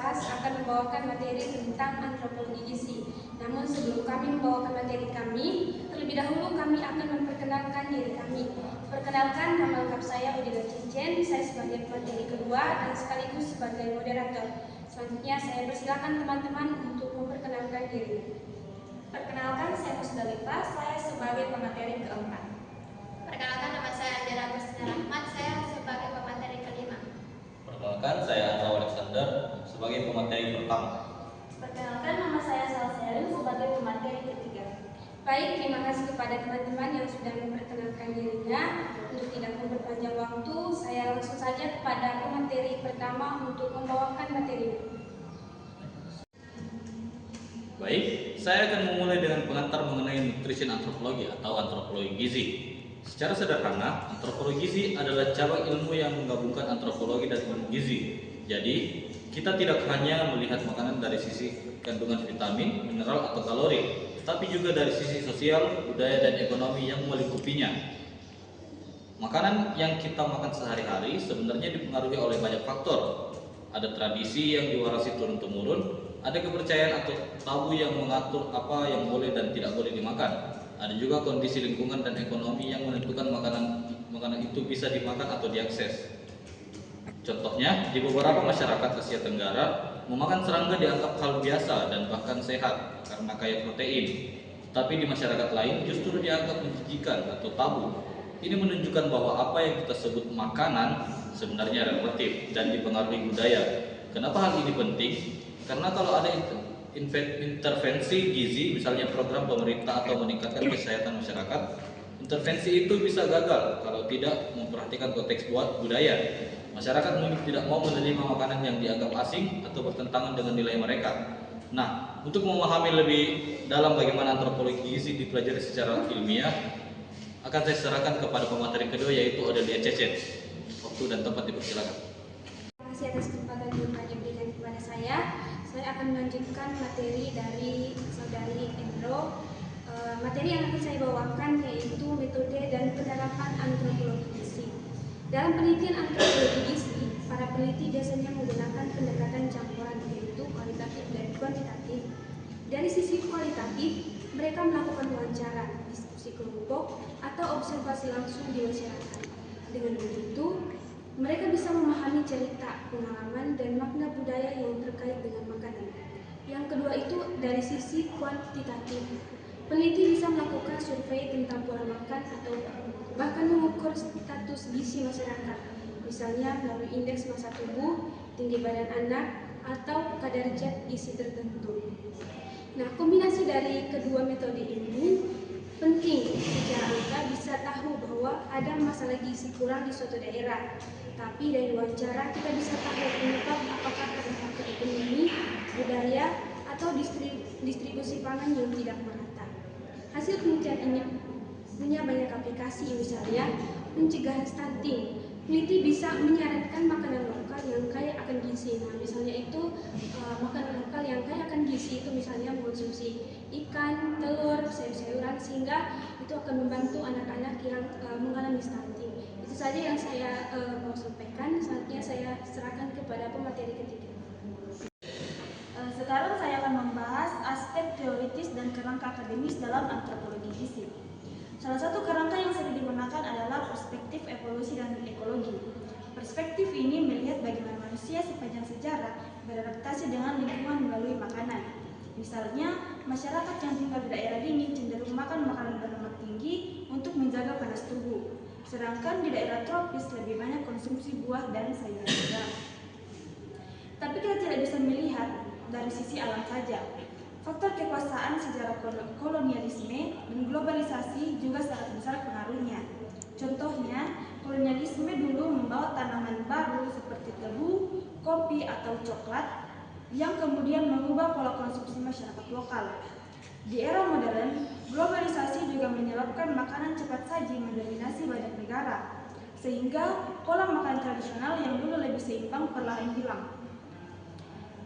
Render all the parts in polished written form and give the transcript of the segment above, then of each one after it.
akan membawakan materi tentang antropologi gizi. Namun sebelum kami membawakan materi kami, terlebih dahulu kami akan memperkenalkan diri kami. Perkenalkan, nama lengkap saya Udina Cincin, saya sebagai pemateri kedua dan sekaligus sebagai moderator. Selanjutnya saya persilakan teman-teman untuk memperkenalkan diri. Perkenalkan, saya Musdalifah, saya sebagai pemateri keempat. Perkenalkan, nama saya Andera Agustina Rahmat, saya sebagai pemateri kelima. Perkenalkan, saya Anwar Alexander sebagai pemateri pertama. Perkenalkan, nama saya Salsa Elin sebagai pemateri ketiga. Baik, terima kasih kepada teman-teman yang sudah memperkenalkan dirinya. Untuk tidak memperpanjang waktu, saya langsung saja kepada pemateri pertama untuk membawakan materinya. Baik, saya akan memulai dengan pengantar mengenai nutrition antropologi atau antropologi gizi. Secara sederhana, antropologi gizi adalah cabang ilmu yang menggabungkan antropologi dan ilmu gizi. Jadi, kita tidak hanya melihat makanan dari sisi kandungan vitamin, mineral, atau kalori, tapi juga dari sisi sosial, budaya, dan ekonomi yang melingkupinya. Makanan yang kita makan sehari-hari sebenarnya dipengaruhi oleh banyak faktor. Ada tradisi yang diwarisi turun-temurun, ada kepercayaan atau tabu yang mengatur apa yang boleh dan tidak boleh dimakan. Ada juga kondisi lingkungan dan ekonomi yang menentukan makanan itu bisa dimakan atau diakses. Contohnya, di beberapa masyarakat Asia Tenggara, memakan serangga dianggap hal biasa dan bahkan sehat karena kaya protein. Tapi di masyarakat lain justru dianggap menjijikan atau tabu. Ini menunjukkan bahwa apa yang kita sebut makanan sebenarnya relatif dan dipengaruhi budaya. Kenapa hal ini penting? Karena kalau ada intervensi gizi, misalnya program pemerintah atau meningkatkan kesehatan masyarakat, intervensi itu bisa gagal kalau tidak memperhatikan konteks budaya. Masyarakat mungkin tidak mau menerima makanan yang dianggap asing atau bertentangan dengan nilai mereka. Nah, untuk memahami lebih dalam bagaimana antropologi gizi dipelajari secara ilmiah, akan saya serahkan kepada pemateri kedua yaitu Odelia Cecen. Waktu dan tempat dipersilakan. Terima kasih atas kesempatan yang diberikan kepada saya. Saya akan melanjutkan materi dari saudari Endro. Materi yang akan saya bawakan yaitu metode dan penerapan antropologi gizi. Dalam penelitian antropologi gizi, para peneliti biasanya menggunakan pendekatan campuran yaitu kualitatif dan kuantitatif. Dari sisi kualitatif, mereka melakukan wawancara, diskusi kelompok, atau observasi langsung di masyarakat. Dengan begitu, mereka bisa memahami cerita, pengalaman, dan makna budaya yang terkait dengan makanan. Yang kedua itu dari sisi kuantitatif. Peneliti bisa melakukan survei tentang pola makan atau bahkan mengukur status gizi masyarakat, misalnya melalui indeks massa tubuh, tinggi badan anak, atau kadar zat gizi tertentu. Nah, kombinasi dari kedua metode ini penting secara angka bisa tahu bahwa ada masalah gizi kurang di suatu daerah. Tapi dari wawancara kita bisa tahu penyebab apakah karena faktor ekonomi, budaya, atau distribusi pangan yang tidak merata. Hasil penelitian ini punya banyak aplikasi, misalnya pencegahan stunting. Peneliti bisa menyarankan makanan lokal yang kaya akan gizi. Nah, misalnya itu makanan lokal yang kaya akan gizi itu misalnya mengonsumsi ikan, telur, sayur-sayuran sehingga itu akan membantu anak-anak yang mengalami stunting. Itu saja yang saya mau sampaikan. Selanjutnya saya serahkan kepada pemateri ketiga. Sekarang saya akan membahas aspek teoritis dan kerangka akademis dalam antropologi gizi. Salah satu kerangka yang sering digunakan adalah perspektif evolusi dan ekologi. Perspektif ini melihat bagaimana manusia sepanjang sejarah beradaptasi dengan lingkungan melalui makanan. Misalnya, masyarakat yang tinggal di daerah dingin cenderung makan makanan berlemak tinggi untuk menjaga panas tubuh. Sedangkan di daerah tropis lebih banyak konsumsi buah dan sayuran segar. Tapi kita tidak bisa melihat dari sisi alam saja. Faktor kekuasaan sejarah kolonialisme dan globalisasi juga sangat besar pengaruhnya. Contohnya, kolonialisme dulu membawa tanaman baru seperti tebu, kopi, atau coklat yang kemudian mengubah pola konsumsi masyarakat lokal. Di era modern, globalisasi juga menyebabkan makanan cepat saji mendominasi banyak negara, sehingga pola makan tradisional yang dulu lebih seimbang perlahan hilang.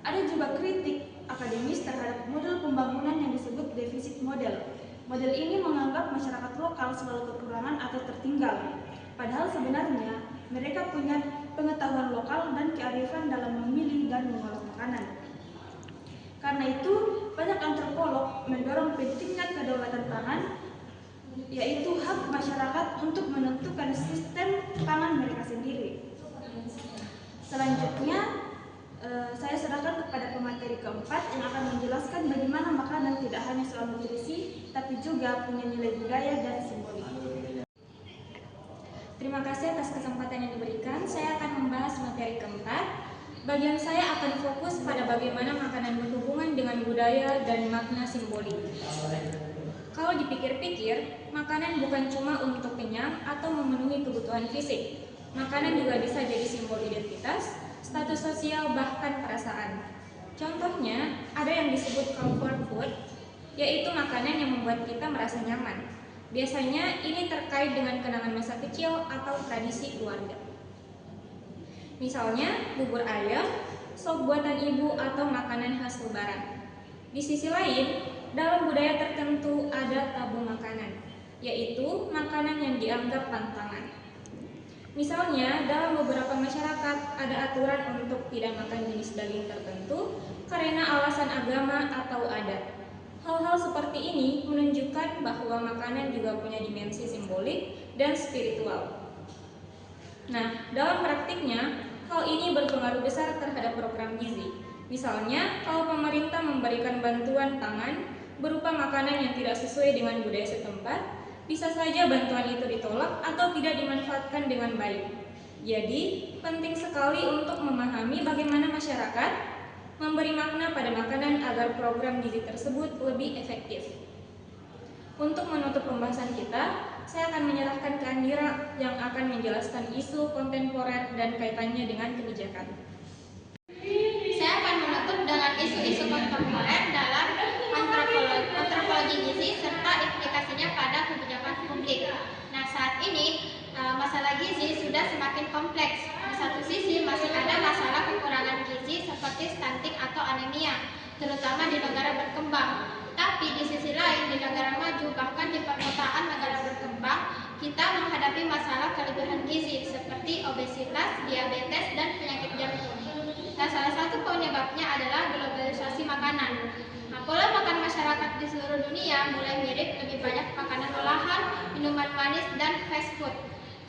Ada juga kritik akademis terhadap model pembangunan yang disebut defisit model. Model ini menganggap masyarakat lokal selalu kekurangan atau tertinggal. Padahal sebenarnya mereka punya pengetahuan lokal dan kearifan dalam memilih dan mengolah makanan. makanan. Karena itu, banyak antropolog mendorong pentingnya kedaulatan pangan, yaitu hak masyarakat untuk menentukan sistem pangan mereka sendiri. Selanjutnya, saya serahkan kepada pemateri keempat yang akan menjelaskan bagaimana makanan tidak hanya soal nutrisi, tapi juga punya nilai budaya dan simbolik. Terima kasih atas kesempatan yang diberikan. Saya akan membahas materi keempat. Bagian saya akan fokus pada bagaimana makanan berhubungan dengan budaya dan makna simbolik. Kalau dipikir-pikir, makanan bukan cuma untuk kenyang atau memenuhi kebutuhan fisik. Makanan juga bisa jadi simbol identitas, status sosial, bahkan perasaan. Contohnya, ada yang disebut comfort food, yaitu makanan yang membuat kita merasa nyaman. Biasanya ini terkait dengan kenangan masa kecil atau tradisi keluarga. Misalnya, bubur ayam, sop buatan ibu, atau makanan khas lebaran. Di sisi lain, dalam budaya tertentu ada tabu makanan, yaitu makanan yang dianggap pantangan. Misalnya, dalam beberapa masyarakat ada aturan untuk tidak makan jenis daging tertentu karena alasan agama atau adat. Hal-hal seperti ini menunjukkan bahwa makanan juga punya dimensi simbolik dan spiritual. Nah, dalam praktiknya, hal ini berpengaruh besar terhadap program gizi. Misalnya, kalau pemerintah memberikan bantuan pangan berupa makanan yang tidak sesuai dengan budaya setempat, bisa saja bantuan itu ditolak atau tidak dimanfaatkan dengan baik. Jadi, penting sekali untuk memahami bagaimana masyarakat memberi makna pada makanan agar program gizi tersebut lebih efektif. Untuk menutup pembahasan kita, saya akan menyerahkan ke Andira yang akan menjelaskan isu kontemporer dan kaitannya dengan kebijakan. Saya akan menutup dengan isu-isu kontemporer dalam antropologi gizi serta implikasinya pada kebijakan publik. Nah, saat ini masalah gizi sudah semakin kompleks. Di satu sisi masih ada masalah kekurangan gizi seperti stunting atau anemia, terutama di negara berkembang. Tapi di sisi lain, di negara maju, bahkan di perkotaan negara berkembang, kita menghadapi masalah kelebihan gizi seperti obesitas, diabetes, dan penyakit jantung. Nah, salah satu penyebabnya adalah globalisasi makanan. Nah, pola makan masyarakat di seluruh dunia mulai mirip, lebih banyak makanan olahan, minuman manis, dan fast food.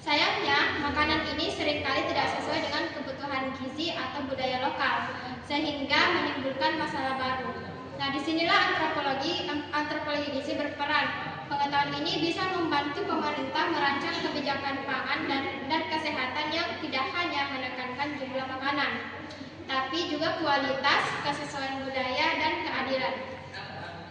Sayangnya, makanan ini seringkali tidak sesuai dengan kebutuhan gizi atau budaya lokal, sehingga menimbulkan masalah baru. Nah, disinilah antropologi gizi berperan. Pengetahuan ini bisa membantu pemerintah merancang kebijakan pangan dan kesehatan yang tidak hanya menekankan jumlah makanan, tapi juga kualitas, kesesuaian budaya, dan keadilan.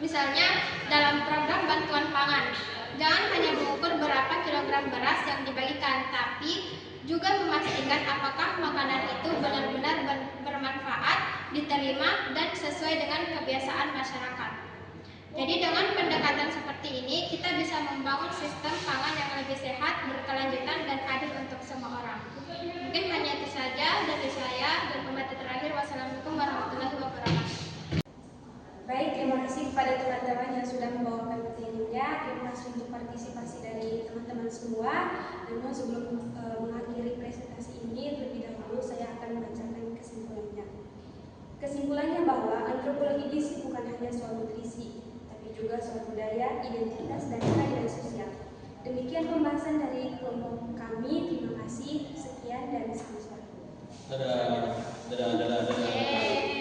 Misalnya, dalam program bantuan pangan, jangan hanya mengukur berapa kilogram beras yang dibagikan, tapi juga memastikan apakah makanan itu benar-benar bermanfaat, diterima, dan sesuai dengan kebiasaan masyarakat. Jadi dengan pendekatan seperti ini, kita bisa membangun sistem pangan yang lebih sehat, berkelanjutan, dan adil untuk semua orang. Mungkin hanya itu saja dari saya, dan pemateri terakhir, wassalamualaikum warahmatullahi wabarakatuh. Baik, terima kasih kepada teman-teman yang sudah membawakan materinya. Terima kasih untuk partisipasi dari teman-teman semua. Namun sebelum mengakhiri presentasi ini, terlebih dahulu saya akan membacakan kesimpulannya. Kesimpulannya bahwa antropologi gizi bukan hanya soal nutrisi, tapi juga soal budaya, identitas, dan keadilan sosial. Demikian pembahasan dari kelompok kami. Terima kasih, sekian dan sampai jumpa. Dadah.